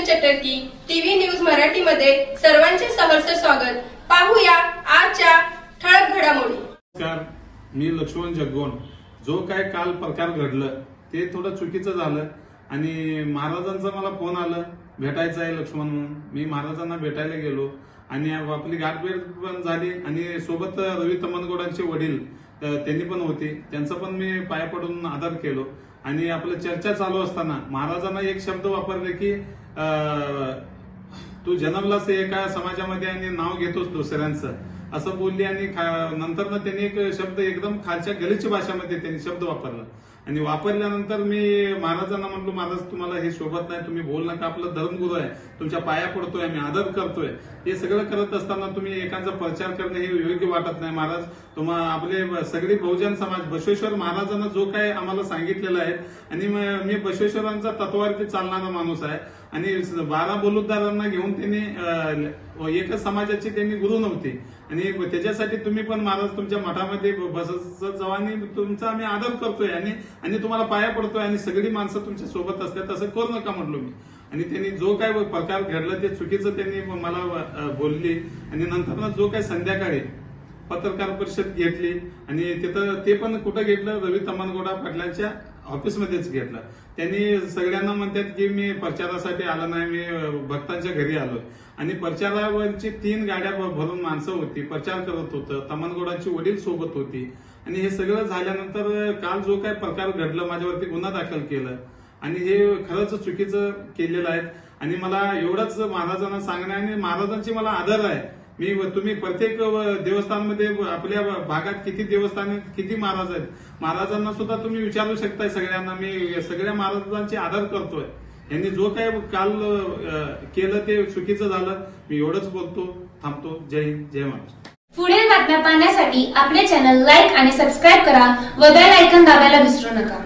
चटर्की TV news Marathi मध्ये सर्वांचे सहर्ष स्वागत। पाहूया आजच्या ठळक घडामोडी। नमस्कार, मी लक्ष्मण जगगोन। जो काय काल प्रकार घडलं ते थोडं चुकीचं झालं आणि महाराजांचा मला फोन आला भेटायचं आहे लक्ष्मण म्हणून। मी महाराजांना भेटायला गेलो आणि आपली गाठभेट पण झाली आणि सोबत रवी तमनगोडांचे वडील त्यांनी पण होते, त्यांचा पण मी पाया पडून आदर केलो आणि आपलं चर्चा चालू असताना महाराजांना एक शब्द वापरले की तू जन्मलास एका समाजामध्ये आणि नाव घेतोस दुसऱ्यांचं असं बोलली आणि नंतर ना त्यांनी एक शब्द एकदम खालच्या गलिच्छ भाषेमध्ये त्यांनी शब्द वापरला आणि वापरल्यानंतर मी महाराजांना म्हटलो, महाराज तुम्हाला हे शोभत नाही, तुम्ही बोल नका, आपलं धर्मगुरू आहे, तुमच्या पाया पडतोय, आम्ही आदर करतोय, हे सगळं करत असताना तुम्ही एकांचा प्रचार करणं हे योग्य वाटत नाही महाराज। तुम्हाला आपले सगळी बहुजन समाज बसवेश्वर महाराजांना जो काय आम्हाला सांगितलेलं आहे आणि मी बसवेश्वरांचा तत्वावरती चालणारा माणूस आहे आणि 12 बलुतदारांना घेऊन त्यांनी एकच समाजाची त्यांनी गुरु नव्हते आणि त्याच्यासाठी तुम्ही पण महाराज तुमच्या मठामध्ये बसत जावा आणि तुमचा आम्ही आदर करतोय आणि तुम्हाला पाया पडतोय आणि सगळी माणसं तुमच्या सोबत असतात, असं करू नका म्हटलो मी। आणि त्यांनी जो काय प्रकार घडला ते चुकीचं त्यांनी मला बोलली आणि नंतर जो काय संध्याकाळी पत्रकार परिषद घेतली आणि तिथं ते पण कुठं घेतलं, रवी तमनगोडा पाटलांच्या ऑफिसमध्येच घेतलं। त्यांनी सगळ्यांना म्हणतात की मी प्रचारासाठी आलो नाही, मी भक्तांच्या घरी आलो आणि प्रचारावरची 3 गाड्या भरून माणसं होती, प्रचार करत होतं, तमनगोडाची वडील सोबत होती आणि हे सगळं झाल्यानंतर काल जो काय प्रकार घडला माझ्यावरती गुन्हा दाखल केलं आणि हे खरंच चुकीचं केलेलं आहे आणि मला एवढंच महाराजांना सांगणं आणि महाराजांची मला आदर आहे। तुम्ही प्रत्येक देवस्थानमध्ये आपल्या भागात किती देवस्थान किती महाराज आहेत, महाराजांना सुद्धा तुम्ही विचारू शकताय सगळ्यांना। मी सगळ्या महाराजांची आदर करतोय, यांनी जो काय काल केलं ते चुकीचं झालं, मी एवढंच बोलतो, थांबतो। जय हिंद, जय महाराष्ट्र। पुढील बातम्या पाहण्यासाठी आपले चॅनल लाईक आणि सबस्क्राईब करा व बेल आयकॉन दाबायला विसरू नका।